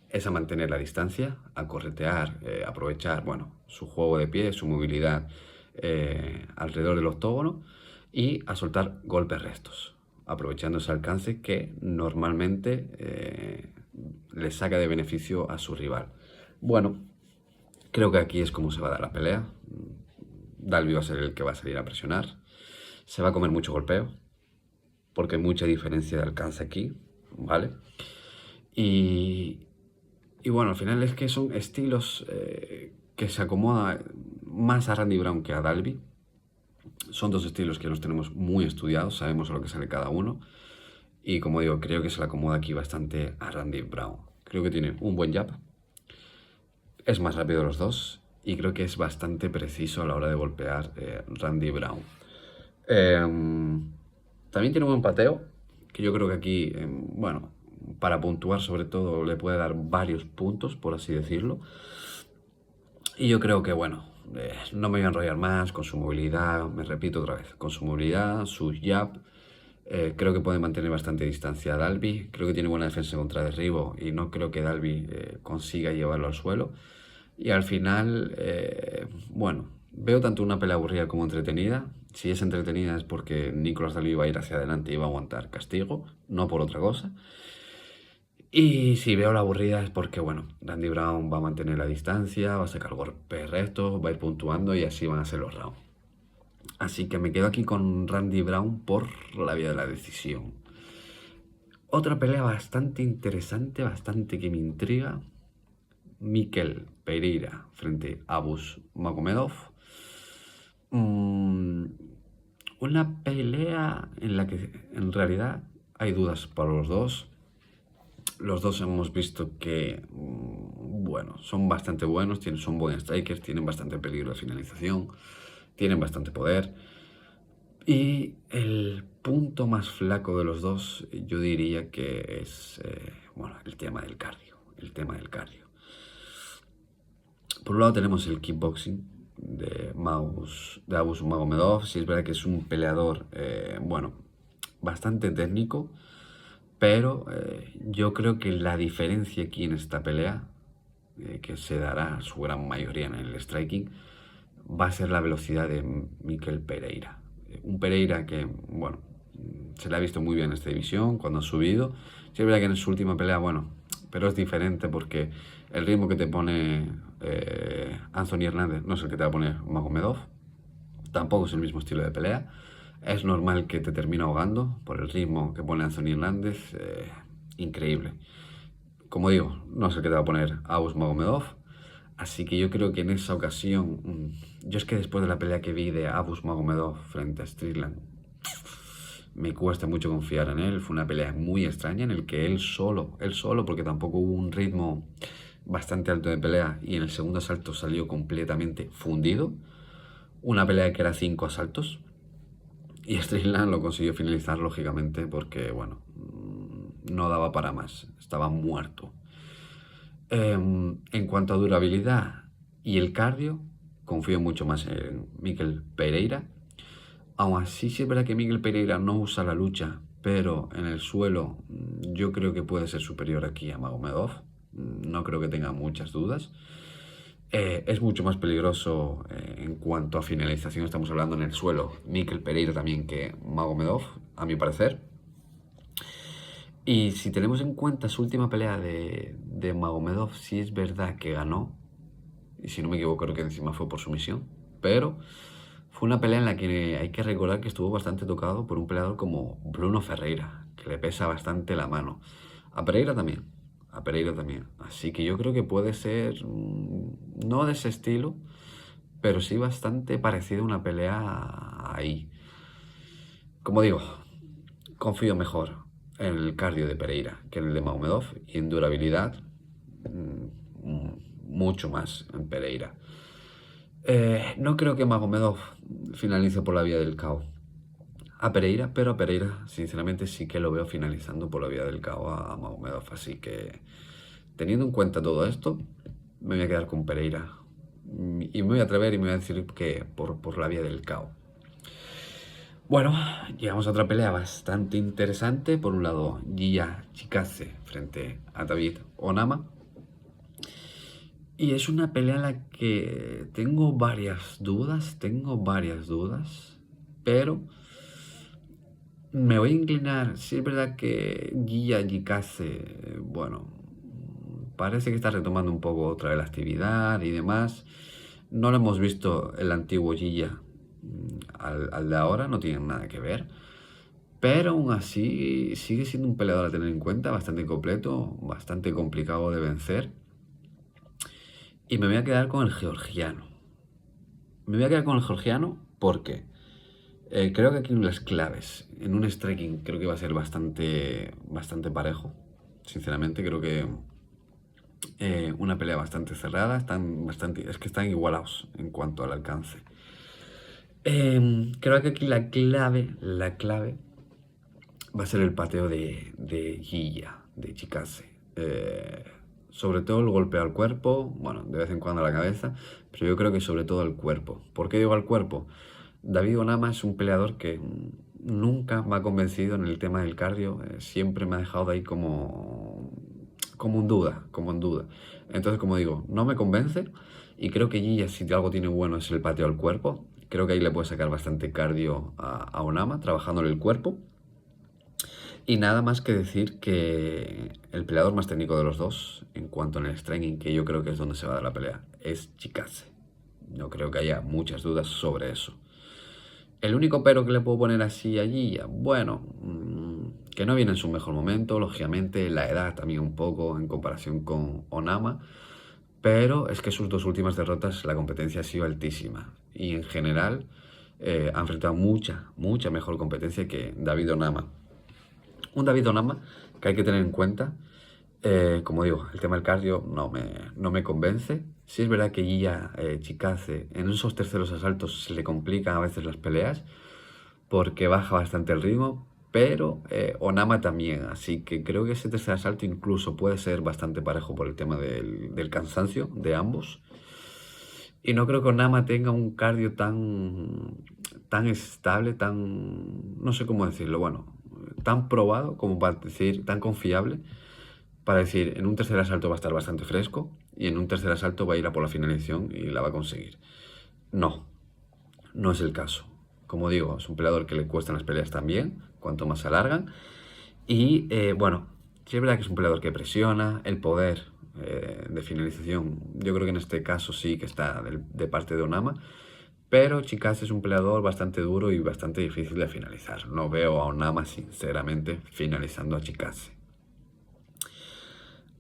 es a mantener la distancia, a corretear, aprovechar, bueno, su juego de pie, su movilidad alrededor del octógono y a soltar golpes restos, aprovechando ese alcance que normalmente le saca de beneficio a su rival. Bueno, creo que aquí es como se va a dar la pelea. Dalby va a ser el que va a salir a presionar. Se va a comer mucho golpeo, porque hay mucha diferencia de alcance aquí, ¿vale? Y bueno, al final es que son estilos que se acomodan más a Randy Brown que a Dalby. Son dos estilos que los tenemos muy estudiados, sabemos a lo que sale cada uno. Y como digo, creo que se le acomoda aquí bastante a Randy Brown. Creo que tiene un buen jab, es más rápido los dos y creo que es bastante preciso a la hora de golpear Randy Brown. También tiene un buen pateo, que yo creo que aquí, bueno, para puntuar sobre todo le puede dar varios puntos, por así decirlo. Y yo creo que, bueno, no me voy a enrollar más con su movilidad, me repito otra vez, con su movilidad, su jab. Creo que puede mantener bastante distancia a Dalby. Creo que tiene buena defensa contra derribo y no creo que Dalby consiga llevarlo al suelo. Y al final, bueno, veo tanto una pelea aburrida como entretenida. Si es entretenida es porque Nicolas Dalby va a ir hacia adelante y va a aguantar castigo, no por otra cosa. Y si veo la aburrida es porque, bueno, Randy Brown va a mantener la distancia, va a sacar golpes rectos, va a ir puntuando y así van a ser los rounds. Así que me quedo aquí con Randy Brown por la vía de la decisión. Otra pelea bastante interesante, bastante que me intriga. Mikel Pereira frente a Abus Magomedov. Una pelea en la que en realidad hay dudas para los dos. Los dos hemos visto que, bueno, son bastante buenos, son buenos strikers, tienen bastante peligro de finalización, tienen bastante poder. Y el punto más flaco de los dos, yo diría que es, bueno, el tema del cardio. Por un lado tenemos el kickboxing de Abus Magomedov. Sí, es verdad que es un peleador, bueno, bastante técnico, pero yo creo que la diferencia aquí en esta pelea que se dará su gran mayoría en el striking, va a ser la velocidad de Mikel Pereira. Un Pereira que, bueno, se le ha visto muy bien en esta división cuando ha subido. Sí es verdad que en su última pelea, bueno, pero es diferente porque el ritmo que te pone Anthony Hernández no es el que te va a poner Magomedov. Tampoco es el mismo estilo de pelea. Es normal que te termine ahogando por el ritmo que pone Anthony Hernández. Increíble. Como digo, no es el que te va a poner Abus Magomedov. Así que yo creo que en esa ocasión, yo es que después de la pelea que vi de Abus Magomedov frente a Strickland, me cuesta mucho confiar en él. Fue una pelea muy extraña en el que él solo, porque tampoco hubo un ritmo bastante alto de pelea y en el segundo asalto salió completamente fundido. Una pelea que era 5 asaltos y Strickland lo consiguió finalizar lógicamente porque, bueno, no daba para más, estaba muerto. En cuanto a durabilidad y el cardio, confío mucho más en Mikel Pereira. Aún así, sí es verdad que Mikel Pereira no usa la lucha, pero en el suelo yo creo que puede ser superior aquí a Magomedov. No creo que tenga muchas dudas. Es mucho más peligroso en cuanto a finalización, estamos hablando en el suelo, Mikel Pereira también que Magomedov, a mi parecer. Y si tenemos en cuenta su última pelea de Magomedov, sí es verdad que ganó, y si no me equivoco creo que encima fue por sumisión, pero fue una pelea en la que hay que recordar que estuvo bastante tocado por un peleador como Bruno Ferreira, que le pesa bastante la mano. A Pereira también, así que yo creo que puede ser, no de ese estilo, pero sí bastante parecido a una pelea ahí. Como digo, confío mejor en el cardio de Pereira que en el de Magomedov y en durabilidad mucho más en Pereira. No creo que Magomedov finalice por la vía del KO a Pereira, pero a Pereira sinceramente sí que lo veo finalizando por la vía del KO a Magomedov, así que teniendo en cuenta todo esto me voy a quedar con Pereira y me voy a atrever y me voy a decir que por la vía del KO. Bueno, llegamos a otra pelea bastante interesante. Por un lado, Giga Chikadze frente a David Onama. Y es una pelea en la que tengo varias dudas, pero me voy a inclinar. Sí es verdad que Giga Chikadze, bueno, parece que está retomando un poco otra vez la actividad y demás. No lo hemos visto el antiguo Giga al de ahora, no tienen nada que ver, pero aún así sigue siendo un peleador a tener en cuenta, bastante completo, bastante complicado de vencer, y me voy a quedar con el georgiano. Porque creo que aquí las claves en un striking creo que va a ser bastante parejo. Sinceramente creo que una pelea bastante cerrada, es que están igualados en cuanto al alcance. Creo que aquí la clave va a ser el pateo de Giga, de Chikadze. Sobre todo el golpe al cuerpo, bueno, de vez en cuando a la cabeza, pero yo creo que sobre todo al cuerpo. ¿Por qué digo al cuerpo? David Onama es un peleador que nunca me ha convencido en el tema del cardio, siempre me ha dejado de ahí como en duda. Entonces, como digo, no me convence y creo que Giga, si algo tiene bueno, es el pateo al cuerpo. Creo que ahí le puede sacar bastante cardio a Onama, trabajándole el cuerpo. Y nada más que decir que el peleador más técnico de los dos, en cuanto al striking, que yo creo que es donde se va a dar la pelea, es Chikadze. No creo que haya muchas dudas sobre eso. El único pero que le puedo poner así allí, bueno, que no viene en su mejor momento, lógicamente, la edad también un poco en comparación con Onama, pero es que sus dos últimas derrotas la competencia ha sido altísima y en general ha enfrentado mucha mejor competencia que David Onama. Un David Onama que hay que tener en cuenta, como digo, el tema del cardio no me convence. Sí es verdad que Giga Chikadze en esos terceros asaltos se le complican a veces las peleas porque baja bastante el ritmo, pero Onama también, así que creo que ese tercer asalto incluso puede ser bastante parejo por el tema del cansancio de ambos. Y no creo que Onama tenga un cardio tan estable, no sé cómo decirlo, bueno, tan probado como para decir, tan confiable, para decir, en un tercer asalto va a estar bastante fresco y en un tercer asalto va a ir a por la finalización y la va a conseguir. No, no es el caso. Como digo, es un peleador que le cuestan las peleas también, cuanto más se alargan. Y bueno, sí es verdad que es un peleador que presiona, el poder de finalización, yo creo que en este caso sí que está de parte de Onama, pero Chikadze es un peleador bastante duro y bastante difícil de finalizar. No veo a Onama, sinceramente, finalizando a Chikadze.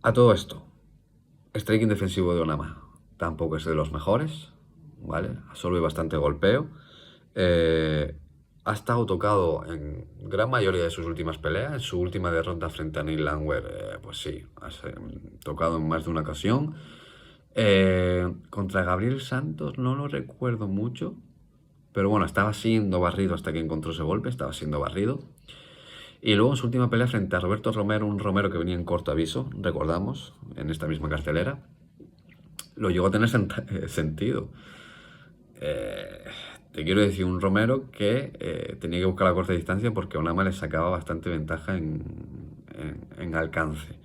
A todo esto, striking defensivo de Onama tampoco es de los mejores, ¿vale? Absorbe bastante golpeo. Ha estado tocado en gran mayoría de sus últimas peleas. En su última derrota frente a Neil Landwehr, pues sí, ha tocado en más de una ocasión. Contra Gabriel Santos no lo recuerdo mucho, pero bueno, estaba siendo barrido hasta que encontró ese golpe, estaba siendo barrido. Y luego en su última pelea frente a Roberto Romero, un Romero que venía en corto aviso, recordamos, en esta misma cartelera, lo llegó a tener sentido. Te quiero decir, un Romero que tenía que buscar la corta distancia porque Onama le sacaba bastante ventaja en alcance.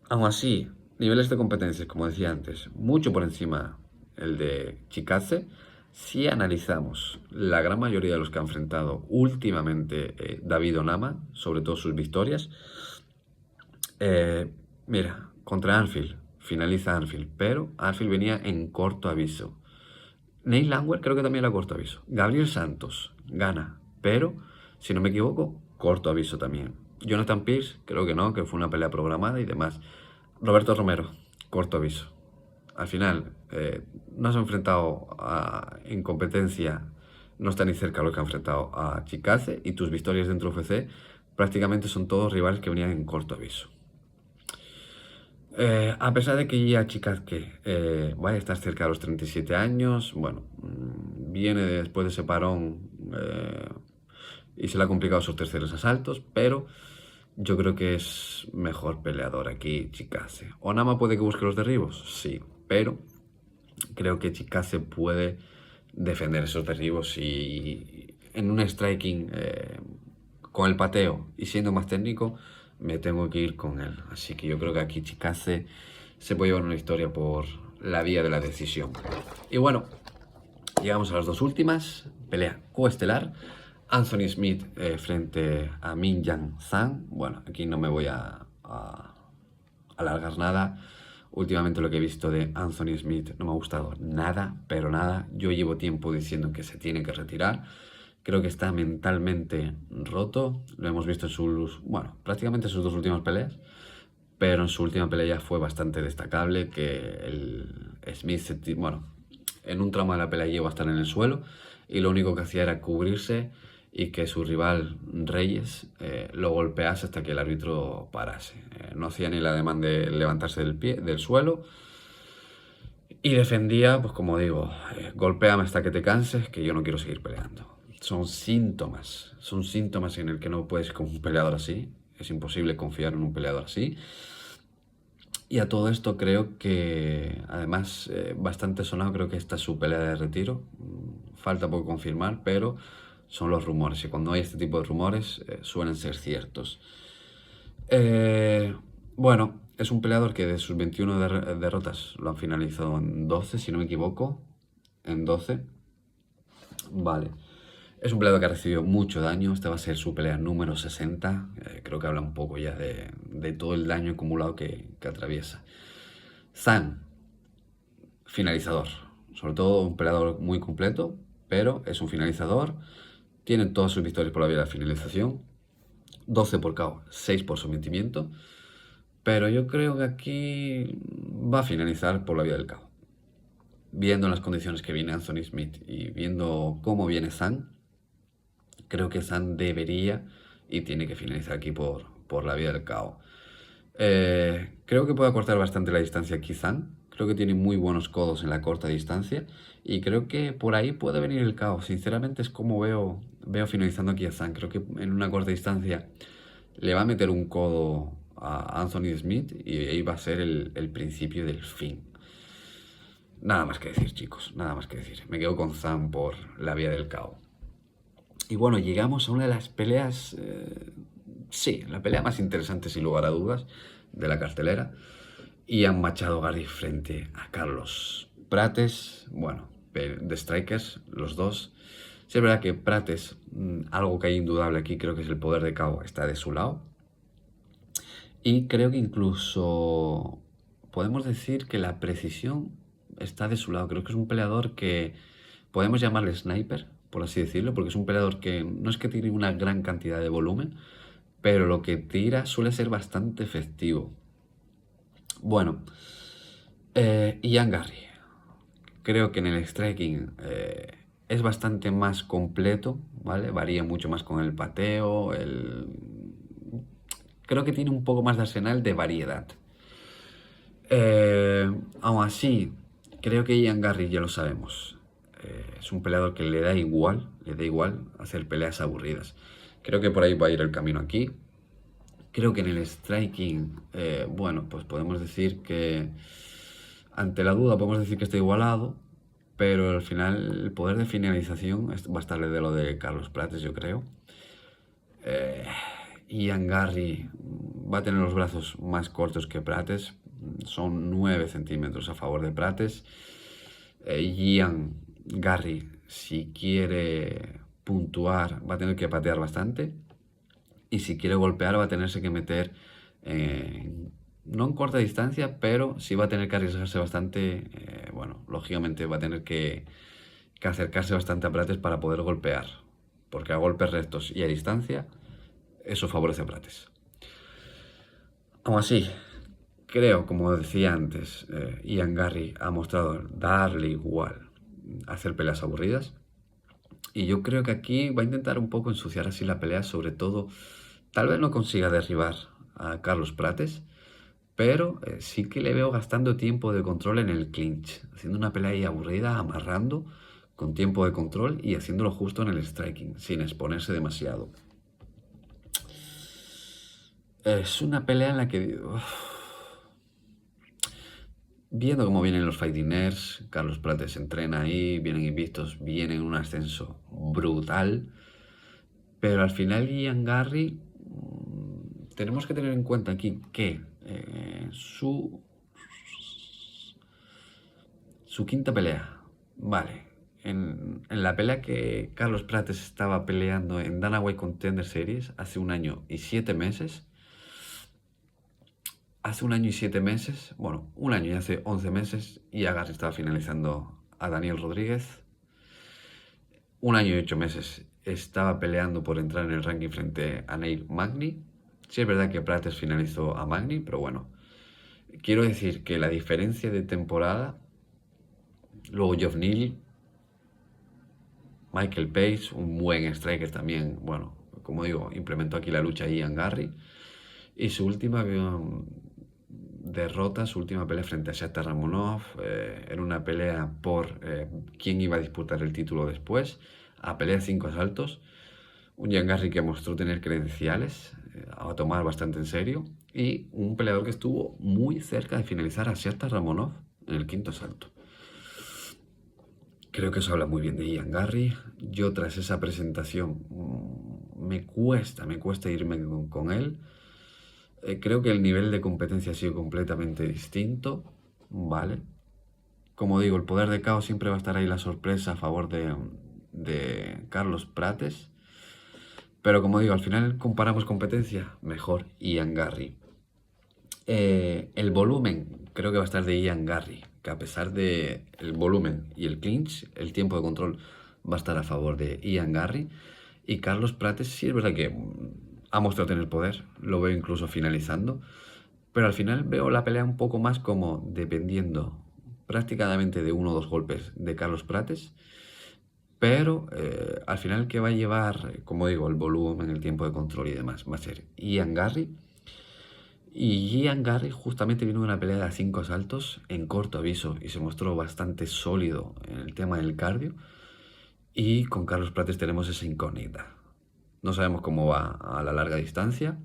Aún así, niveles de competencias, como decía antes, mucho por encima el de Chikadze. Si analizamos la gran mayoría de los que ha enfrentado últimamente David Onama, sobre todo sus victorias, mira, contra Arnfield, finaliza Arnfield, pero Arnfield venía en corto aviso. Neil Landwehr creo que también era corto aviso. Gabriel Santos gana, pero, si no me equivoco, corto aviso también. Jonathan Pearce, creo que no, que fue una pelea programada y demás. Roberto Romero, corto aviso. Al final, no se ha enfrentado en competencia, no está ni cerca de lo que ha enfrentado a Chikadze, y tus victorias dentro de UFC prácticamente son todos rivales que venían en corto aviso. A pesar de que ya Chikadze vaya a estar cerca de los 37 años, bueno, viene después de ese parón y se le ha complicado sus terceros asaltos, pero yo creo que es mejor peleador aquí Chikadze. ¿Onama puede que busque los derribos? Sí, pero creo que Chikadze puede defender esos derribos y en un striking con el pateo y siendo más técnico me tengo que ir con él. Así que yo creo que aquí Chikadze se puede llevar una historia por la vía de la decisión. Y bueno, llegamos a las dos últimas. Pelea coestelar. Anthony Smith frente a Mingyang Zhang. Bueno, aquí no me voy a alargar nada. Últimamente lo que he visto de Anthony Smith no me ha gustado nada, pero nada. Yo llevo tiempo diciendo que se tiene que retirar. Creo que está mentalmente roto. Lo hemos visto en prácticamente sus dos últimas peleas. Pero en su última pelea ya fue bastante destacable que el Smith, en un tramo de la pelea llegó a estar en el suelo y lo único que hacía era cubrirse y que su rival Reyes lo golpease hasta que el árbitro parase. No hacía ni la demanda de levantarse del suelo y defendía, pues como digo, golpéame hasta que te canses, que yo no quiero seguir peleando. Son síntomas en el que no puedes ir con un peleador así. Es imposible confiar en un peleador así. Y a todo esto creo que, además, bastante sonado, creo que esta es su pelea de retiro. Falta por confirmar, pero son los rumores. Y cuando hay este tipo de rumores, suelen ser ciertos. Bueno, es un peleador que de sus 21 derrotas lo han finalizado en 12, si no me equivoco. En 12. Vale. Es un peleador que ha recibido mucho daño. Esta va a ser su pelea número 60. Creo que habla un poco ya de todo el daño acumulado que atraviesa. Zhang, finalizador. Sobre todo un peleador muy completo, pero es un finalizador. Tiene todas sus victorias por la vía de la finalización. 12 por KO, 6 por sometimiento. Pero yo creo que aquí va a finalizar por la vía del KO. Viendo las condiciones que viene Anthony Smith y viendo cómo viene Zhang, creo que Zhang debería y tiene que finalizar aquí por la vía del KO. Creo que puede acortar bastante la distancia aquí Zhang. Creo que tiene muy buenos codos en la corta distancia y creo que por ahí puede venir el KO. Sinceramente es como veo finalizando aquí a Zhang. Creo que en una corta distancia le va a meter un codo a Anthony Smith y ahí va a ser el principio del fin. Nada más que decir, chicos, nada más que decir. Me quedo con Zhang por la vía del KO. Y bueno, llegamos a una de las peleas sí, la pelea más interesante sin lugar a dudas de la cartelera. Ian Machado Garry frente a Carlos Prates, bueno, de Strikers, los dos. Sí, es verdad que Prates, algo que hay indudable aquí, creo que es el poder de KO, está de su lado. Y creo que incluso podemos decir que la precisión está de su lado. Creo que es un peleador que podemos llamarle sniper, por así decirlo, porque es un peleador que no es que tiene una gran cantidad de volumen, pero lo que tira suele ser bastante efectivo. Bueno, Ian Garry. Creo que en el striking es bastante más completo, ¿vale? Varía mucho más con el pateo, creo que tiene un poco más de arsenal de variedad. Aún así, creo que Ian Garry ya lo sabemos. Es un peleador que le da igual hacer peleas aburridas. Creo que por ahí va a ir el camino aquí. Creo que en el striking, bueno, pues podemos decir que ante la duda podemos decir que está igualado, pero al final el poder de finalización va a estarle de lo de Carlos Prates, yo creo. Ian Garry va a tener los brazos más cortos que Prates, son 9 centímetros a favor de Prates. Ian Garry, si quiere puntuar, va a tener que patear bastante. Y si quiere golpear, va a tenerse que meter, no en corta distancia, pero sí va a tener que arriesgarse bastante. Bueno, lógicamente va a tener que acercarse bastante a Prates para poder golpear. Porque a golpes rectos y a distancia, eso favorece a Prates. Aún así, creo, como decía antes, Ian Garry ha mostrado darle igual hacer peleas aburridas. Y yo creo que aquí va a intentar un poco ensuciar así la pelea, sobre todo, tal vez no consiga derribar a Carlos Prates, pero sí que le veo gastando tiempo de control en el clinch, haciendo una pelea ahí aburrida, amarrando con tiempo de control y haciéndolo justo en el striking, sin exponerse demasiado. Es una pelea en la que... Viendo cómo vienen los fightingers, Carlos Prates entrena ahí, vienen invictos, vienen en un ascenso brutal. Pero al final Ian Garry, tenemos que tener en cuenta aquí que su quinta pelea, vale, en la pelea que Carlos Prates estaba peleando en Dana White Contender Series hace 1 año y 7 meses, bueno, 1 año y hace 11 meses, Ian Garry estaba finalizando a Daniel Rodríguez. 1 año y 8 meses estaba peleando por entrar en el ranking frente a Neil Magny. Sí es verdad que Prates finalizó a Magny, pero bueno, quiero decir que la diferencia de temporada, luego Geoff Neal, Michael Pace, un buen striker también, bueno, como digo, implementó aquí la lucha Ian Garry, y su última derrota, su última pelea frente a Shakhtar Ramonov, en una pelea por quién iba a disputar el título después, a pelea 5 asaltos, un Ian Garry que mostró tener credenciales, a tomar bastante en serio, y un peleador que estuvo muy cerca de finalizar a Shakhtar Ramonov en el 5.º asalto. Creo que eso habla muy bien de Ian Garry. Yo tras esa presentación me cuesta irme con él. Creo que el nivel de competencia ha sido completamente distinto, ¿vale? Como digo, el poder de KO siempre va a estar ahí, la sorpresa a favor de Carlos Prates. Pero como digo, al final comparamos competencia, mejor Ian Garry. El volumen creo que va a estar de Ian Garry, que a pesar del volumen y el clinch, el tiempo de control va a estar a favor de Ian Garry. Y Carlos Prates sí es verdad que ha mostrado tener poder, lo veo incluso finalizando, pero al final veo la pelea un poco más como dependiendo prácticamente de 1 o 2 golpes de Carlos Prates, pero al final que va a llevar, como digo, el volumen, el tiempo de control y demás, va a ser Ian Garry. Y Ian Garry justamente vino de una pelea de 5 asaltos en corto aviso y se mostró bastante sólido en el tema del cardio, y con Carlos Prates tenemos esa incógnita. No sabemos cómo va a la larga distancia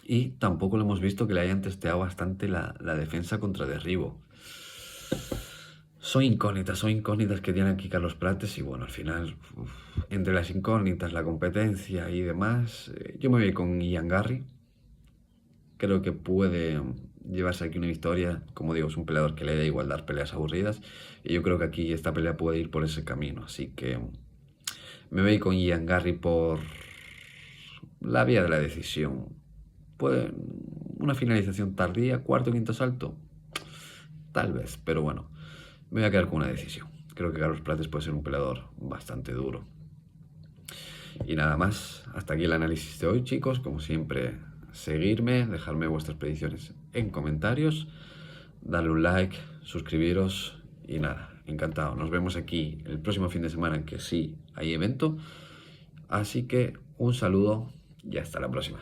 y tampoco lo hemos visto que le hayan testeado bastante la defensa contra derribo. Son incógnitas que tiene aquí Carlos Prates y bueno, al final entre las incógnitas, la competencia y demás, yo me voy con Ian Garry. Creo que puede llevarse aquí una victoria. Como digo, es un peleador que le da igual dar peleas aburridas. Y yo creo que aquí esta pelea puede ir por ese camino. Así que me voy con Ian Garry por la vía de la decisión. Puede una finalización tardía, cuarto o quinto asalto. Tal vez, pero bueno, me voy a quedar con una decisión. Creo que Carlos Prates puede ser un peleador bastante duro. Y nada más, hasta aquí el análisis de hoy, chicos. Como siempre, seguirme, dejarme vuestras predicciones en comentarios, darle un like, suscribiros y nada, encantado. Nos vemos aquí el próximo fin de semana, que sí hay evento. Así que un saludo y hasta la próxima.